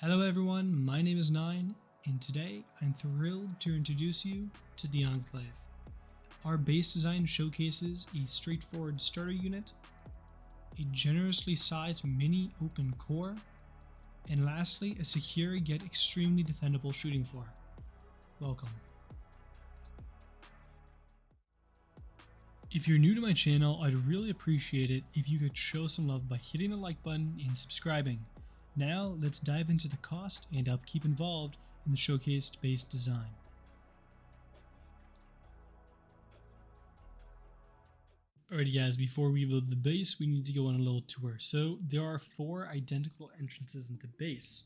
Hello everyone, my name is Nine, and today I'm thrilled to introduce you to the Enclave. Our base design showcases a straightforward starter unit, a generously sized mini open core, and lastly a secure yet extremely defendable shooting floor. Welcome. If you're new to my channel, I'd really appreciate it if you could show some love by hitting the like button and subscribing. Now, let's dive into the cost and upkeep involved in the showcased base design. Alrighty guys, before we build the base, we need to go on a little tour. So, there are 4 identical entrances into base.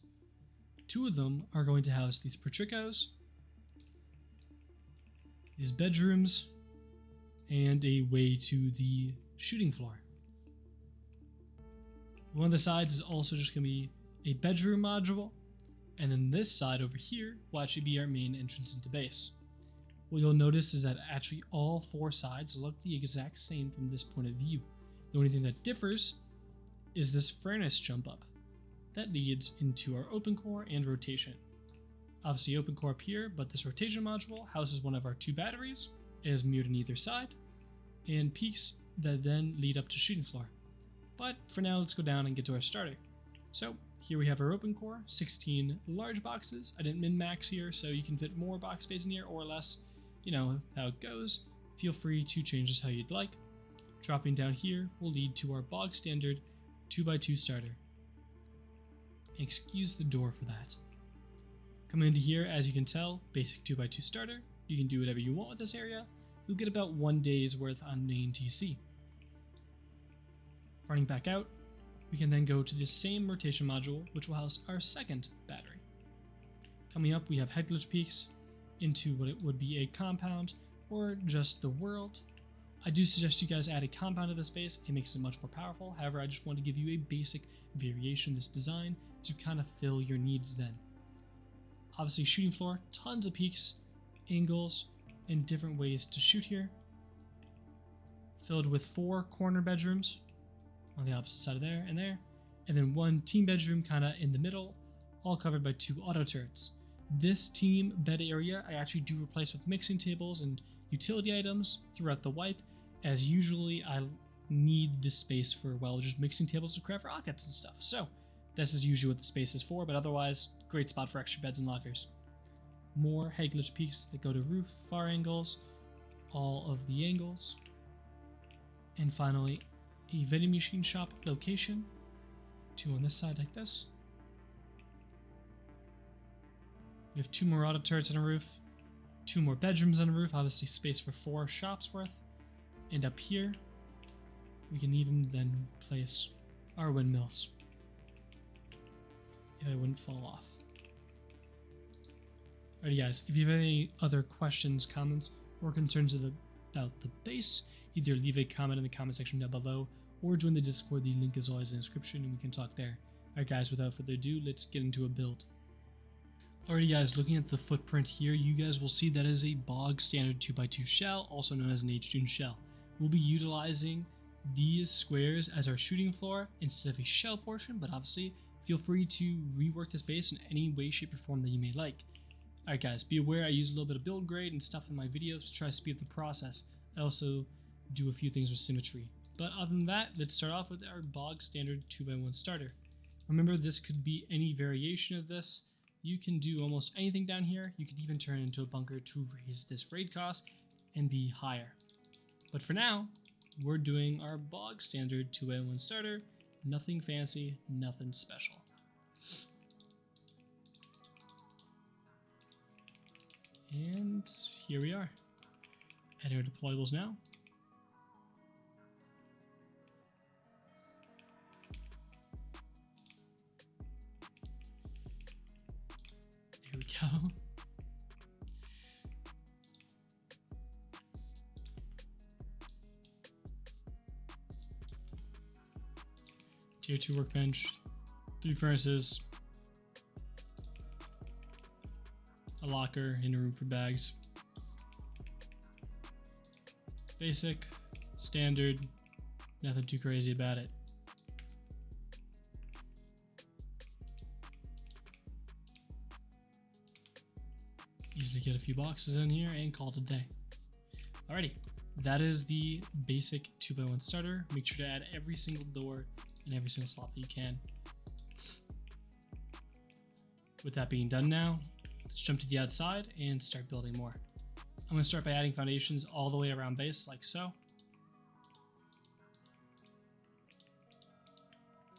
2 of them are going to house these porticos, these bedrooms, and a way to the shooting floor. One of the sides is also just going to be a bedroom module, and then this side over here will actually be our main entrance into base. What you'll notice is that actually all 4 sides look the exact same from this point of view. The only thing that differs is this furnace jump up that leads into our open core and rotation. Obviously open core up here, but this rotation module houses one of our 2 batteries, it is mirrored on either side, and peaks that then lead up to shooting floor. But for now, let's go down and get to our starter. So here we have our open core, 16 large boxes. I didn't min-max here, so you can fit more box space in here or less, you know how it goes. Feel free to change this how you'd like. Dropping down here will lead to our bog standard 2x2 starter. Excuse the door for that. Coming into here, as you can tell, basic 2x2 starter. You can do whatever you want with this area. You'll get about 1 day's worth on main TC. Running back out, we can then go to the same rotation module, which will house our second battery. Coming up, we have head glitch peaks into what it would be a compound or just the world. I do suggest you guys add a compound to this base. It makes it much more powerful. However, I just want to give you a basic variation of this design to kind of fill your needs then. Obviously, shooting floor, tons of peaks, angles, and different ways to shoot here. Filled with 4 corner bedrooms on the opposite side of there, and then 1 team bedroom kind of in the middle, all covered by 2 auto turrets. This team bed area I actually do replace with mixing tables and utility items throughout the wipe, as usually I need this space for, well, just mixing tables to craft rockets and stuff. So this is usually what the space is for, but otherwise, great spot for extra beds and lockers. More head glitch peaks that go to roof, far angles, all of the angles, and finally a vending machine shop location, 2 on this side like this. We have 2 more auto turrets on a roof, 2 more bedrooms on a roof, obviously space for 4 shops worth, and up here we can even then place our windmills if they wouldn't fall off. Alrighty guys, if you have any other questions, comments, or concerns about the base, either leave a comment in the comment section down below or join the Discord. The link is always in the description and we can talk there. Alright guys, without further ado, let's get into a build. Alrighty guys, looking at the footprint here, you guys will see that is a bog standard 2x2 shell, also known as an H-Dune shell. We'll be utilizing these squares as our shooting floor instead of a shell portion, but obviously feel free to rework this base in any way, shape, or form that you may like. Alright guys, be aware I use a little bit of build grade and stuff in my videos to try to speed up the process. I also do a few things with symmetry. But other than that, let's start off with our bog standard 2x1 starter. Remember, this could be any variation of this. You can do almost anything down here. You could even turn it into a bunker to raise this raid cost and be higher. But for now, we're doing our bog standard 2x1 starter. Nothing fancy, nothing special. And here we are. Adding our deployables now. There we go. Tier 2 workbench, 3 furnaces, a locker, and a room for bags. Basic, standard, nothing too crazy about it. Easily get a few boxes in here and call it a day. Alrighty, that is the basic 2x1 starter. Make sure to add every single door and every single slot that you can. With that being done now, let's jump to the outside and start building more. I'm going to start by adding foundations all the way around base like so.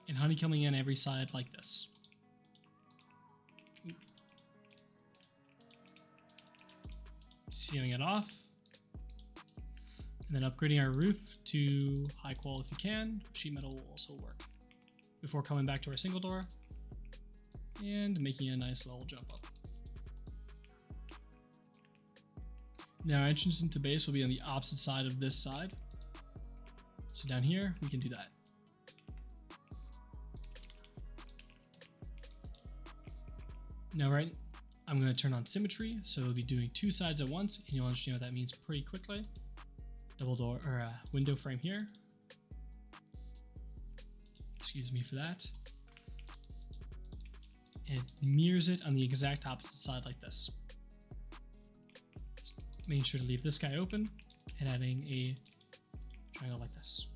And honeycombing in every side like this. Sealing it off. And then upgrading our roof to high qual if you can. Sheet metal will also work. Before coming back to our single door and making a nice little jump up. Now our entrance into base will be on the opposite side of this side. So down here, we can do that. Now, right, I'm going to turn on symmetry, so we'll be doing two sides at once, and you'll understand what that means pretty quickly. Double door or window frame here. Excuse me for that. And mirrors it on the exact opposite side like this. Just making sure to leave this guy open and adding a triangle like this.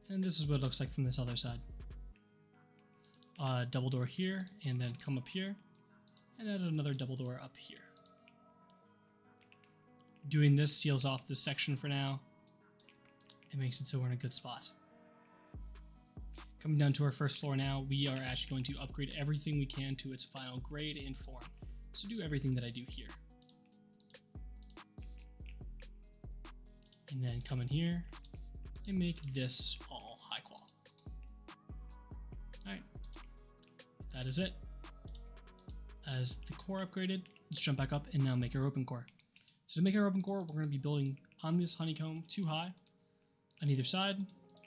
And this is what it looks like from this other side. Double door here, and then come up here and add another double door up here. Doing this seals off this section for now. It makes it so we're in a good spot. Coming down to our first floor now, we are actually going to upgrade everything we can to its final grade and form. So do everything that I do here. And then come in here and make this all high qual. Alright. That is it. As the core upgraded, let's jump back up and now make our open core. So to make our open core, we're going to be building on this honeycomb 2 high on either side,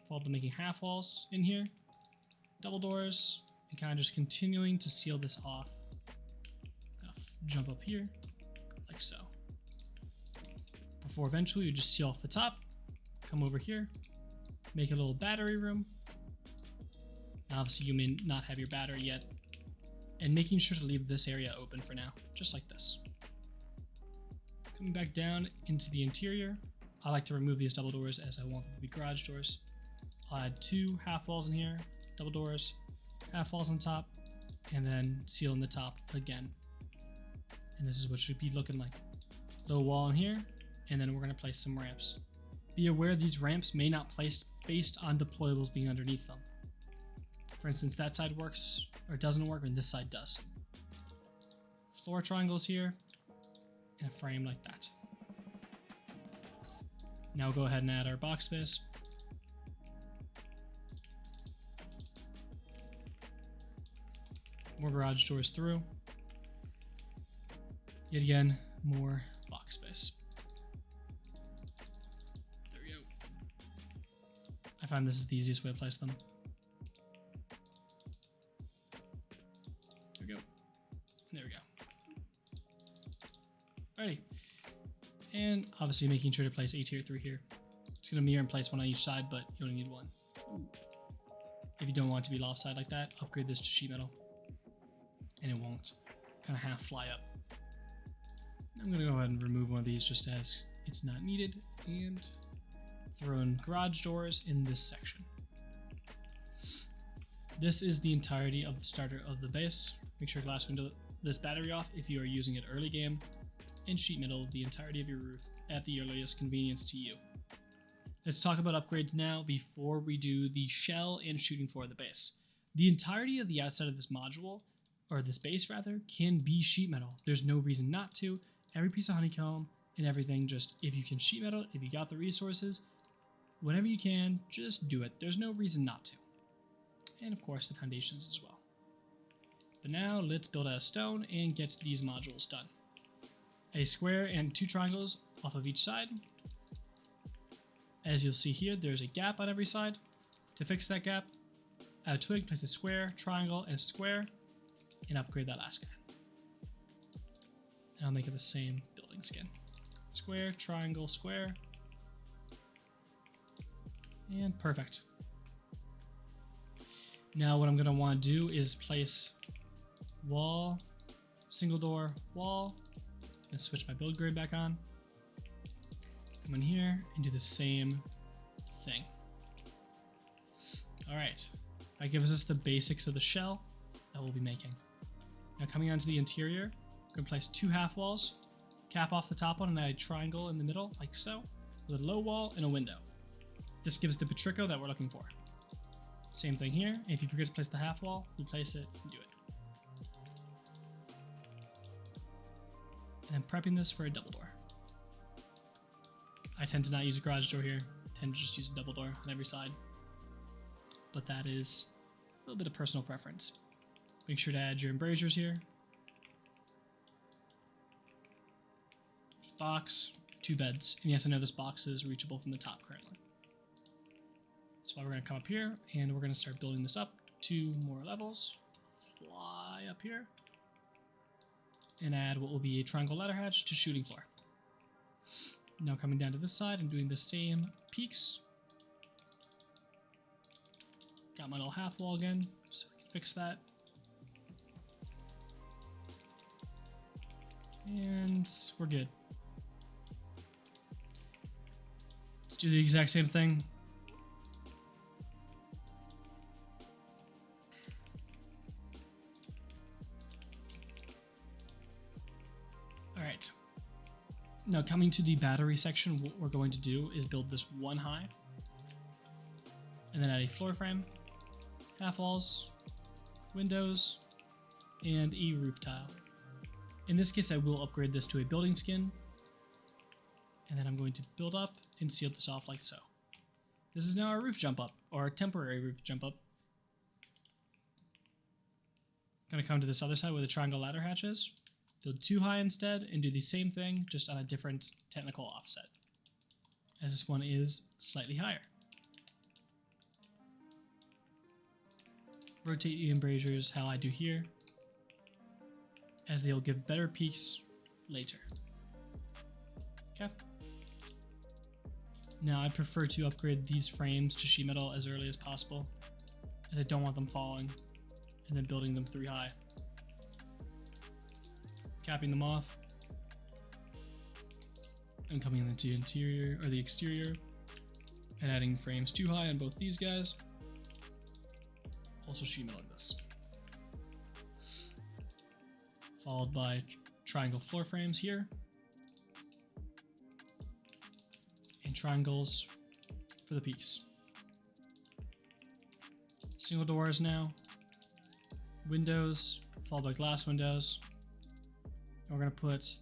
followed by making half walls in here, double doors, and kind of just continuing to seal this off. Jump up here, like so. Before eventually you just seal off the top, come over here, make a little battery room. Now obviously you may not have your battery yet, and making sure to leave this area open for now, just like this. Coming back down into the interior, I like to remove these double doors as I want them to be garage doors. I'll add 2 half walls in here, double doors, half walls on top, and then seal in the top again. And this is what should be looking like. Little wall in here, and then we're going to place some ramps. Be aware these ramps may not place based on deployables being underneath them. For instance, that side works or doesn't work, and this side does. Floor triangles here, and a frame like that. Now we'll go ahead and add our box space. More garage doors through. Yet again, more box space. There we go. I find this is the easiest way to place them. There we go. There we go. Alrighty. And obviously making sure to place a tier 3 here. It's going to mirror in place one on each side, but you only need one. If you don't want it to be lopsided like that, upgrade this to sheet metal. And it won't kind of half fly up. I'm going to go ahead and remove one of these just as it's not needed and throw in garage doors in this section. This is the entirety of the starter of the base. Make sure to glass window this battery off if you are using it early game, and sheet metal the entirety of your roof at the earliest convenience to you. Let's talk about upgrades now before we do the shell and shooting floor of the base. The entirety of the outside of this module, or this base rather, can be sheet metal. There's no reason not to. Every piece of honeycomb and everything, just if you can sheet metal, if you got the resources, whenever you can, just do it. There's no reason not to. And of course the foundations as well. But now let's build out a stone and get these modules done. A square and 2 triangles off of each side. As you'll see here, there's a gap on every side. To fix that gap, add a twig, place a square, triangle, and square, and upgrade that last guy. And I'll make it the same building skin. Square, triangle, square. And perfect. Now what I'm going to want to do is place wall single door, wall. Let's switch my build grid back on. Come in here and do the same thing. All right, that gives us the basics of the shell that we'll be making. Now coming onto the interior, we're gonna place 2 half walls, cap off the top one and add a triangle in the middle like so, with a low wall and a window. This gives the Petrico that we're looking for. Same thing here. If you forget to place the half wall, replace it and do it. And prepping this for a double door. I tend to not use a garage door here. I tend to just use a double door on every side. But that is a little bit of personal preference. Make sure to add your embrasures here. Box, 2 beds. And yes, I know this box is reachable from the top currently. That's why we're going to come up here and we're going to start building this up 2 more levels. Fly up here. And add what will be a triangle ladder hatch to shooting floor. Now coming down to this side, I'm doing the same peaks. Got my little half wall again, so we can fix that. And we're good. Let's do the exact same thing. All right. Now coming to the battery section, what we're going to do is build this 1 high, and then add a floor frame, half walls, windows, and a roof tile. In this case, I will upgrade this to a building skin, and then I'm going to build up and seal this off like so. This is now our roof jump up, or our temporary roof jump up. Gonna come to this other side where the triangle ladder hatch is. Build 2 high instead and do the same thing, just on a different technical offset, as this one is slightly higher. Rotate the embrasures how I do here, as they'll give better peaks later. Okay. Now I prefer to upgrade these frames to sheet metal as early as possible, as I don't want them falling and then building them 3 high. Capping them off and coming into the interior or the exterior and adding frames 2 high on both these guys. Also sheet metal like this. Followed by triangle floor frames here. And triangles for the peaks. Single doors now. Windows, followed by glass windows. We're going to put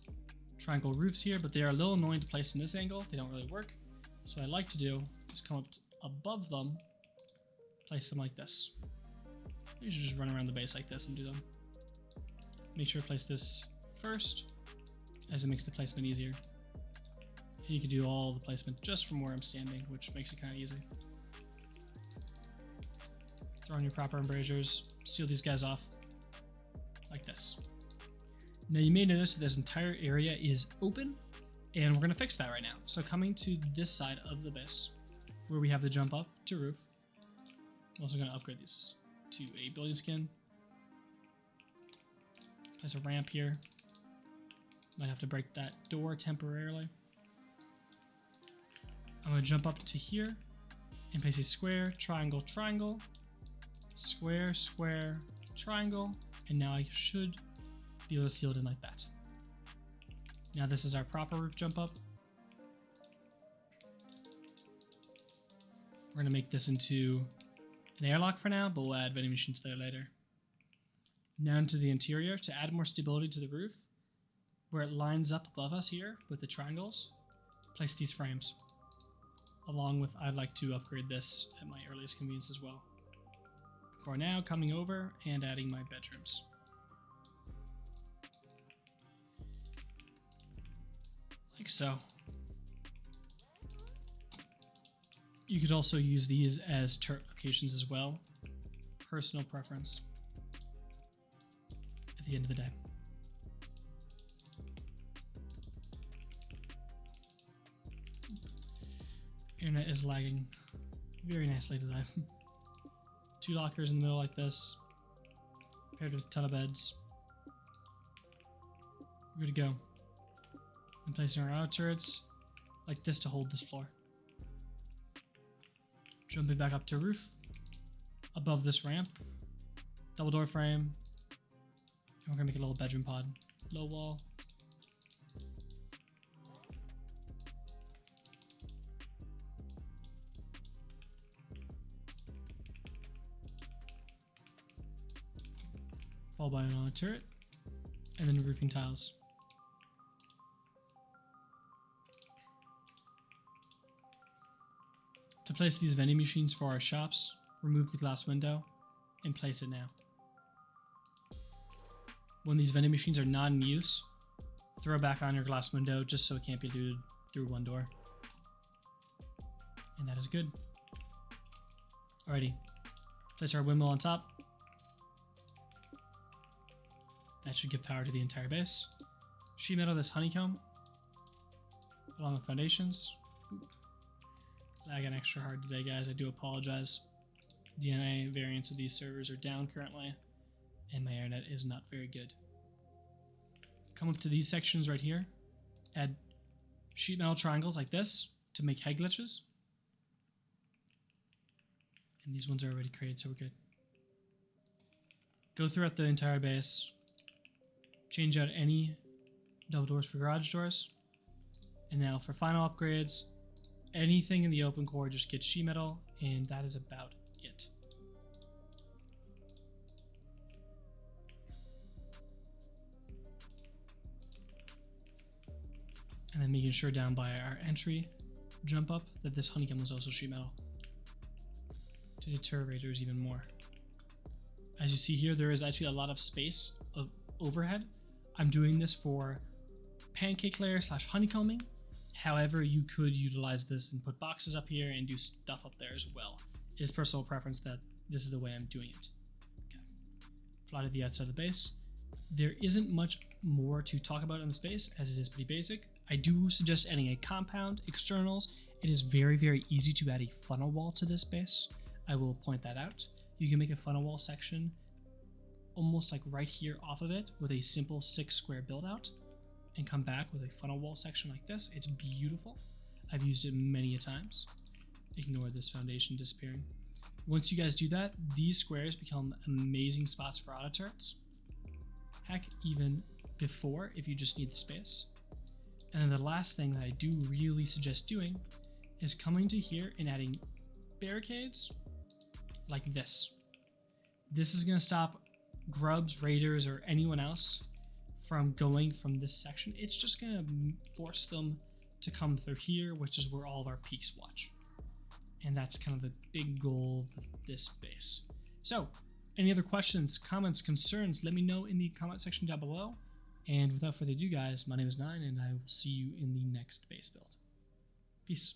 triangle roofs here, but they are a little annoying to place from this angle. They don't really work. So what I like to do is come up above them, place them like this. You should just run around the base like this and do them. Make sure to place this first, as it makes the placement easier. And you can do all the placement just from where I'm standing, which makes it kind of easy. Throw in your proper embrasures, seal these guys off like this. Now you may notice that this entire area is open, and we're going to fix that right now. So coming to this side of the base, where we have the jump up to roof, I'm also going to upgrade these to a building skin. Place a ramp here. Might have to break that door temporarily. I'm going to jump up to here and place a square, triangle, triangle, square, square, triangle, and now I should be able to seal it in like that. Now this is our proper roof jump up. We're going to make this into an airlock for now, but we'll add vending machines there later. Now into the interior, to add more stability to the roof, where it lines up above us here with the triangles, place these frames. Along with, I'd like to upgrade this at my earliest convenience as well. For now, coming over and adding my bedrooms. Like so. You could also use these as turret locations as well. Personal preference. At the end of the day. Internet is lagging very nicely today. 2 lockers in the middle like this, paired with a ton of beds. We're good to go. And placing our outer turrets like this to hold this floor. Jumping back up to roof. Above this ramp. Double door frame. And we're gonna make a little bedroom pod. Low wall. Followed by another turret. And then roofing tiles. To place these vending machines for our shops, remove the glass window and place it now. When these vending machines are not in use, throw back on your glass window just so it can't be looted through one door. And that is good. Alrighty, place our windmill on top. That should give power to the entire base. Sheet metal this honeycomb along the foundations. Oop. Lagging extra hard today, guys. I do apologize. The NA variants of these servers are down currently, and my internet is not very good. Come up to these sections right here. Add sheet metal triangles like this to make head glitches. And these ones are already created, so we're good. Go throughout the entire base. Change out any double doors for garage doors. And now for final upgrades, anything in the open core just gets sheet metal, and that is about it. And then making sure down by our entry jump up that this honeycomb was also sheet metal to deter raiders even more. As you see here, there is actually a lot of space of overhead. I'm doing this for pancake layer / honeycombing. However, you could utilize this and put boxes up here and do stuff up there as well. It is personal preference that this is the way I'm doing it. Okay. Fly to the outside of the base. There isn't much more to talk about in this base, as it is pretty basic. I do suggest adding a compound, externals. It is very, very easy to add a funnel wall to this base. I will point that out. You can make a funnel wall section almost like right here off of it with a simple 6 square build out and come back with a funnel wall section like this. It's beautiful. I've used it many a times. Ignore this foundation disappearing. Once you guys do that, these squares become amazing spots for auto turrets. Heck, even before if you just need the space. And then the last thing that I do really suggest doing is coming to here and adding barricades like this. This is going to stop grubs, raiders, or anyone else from going from this section. It's just going to force them to come through here, which is where all of our peaks watch. And that's kind of the big goal of this base. So, any other questions, comments, concerns, let me know in the comment section down below. And without further ado, guys, my name is Nine, and I will see you in the next base build. Peace.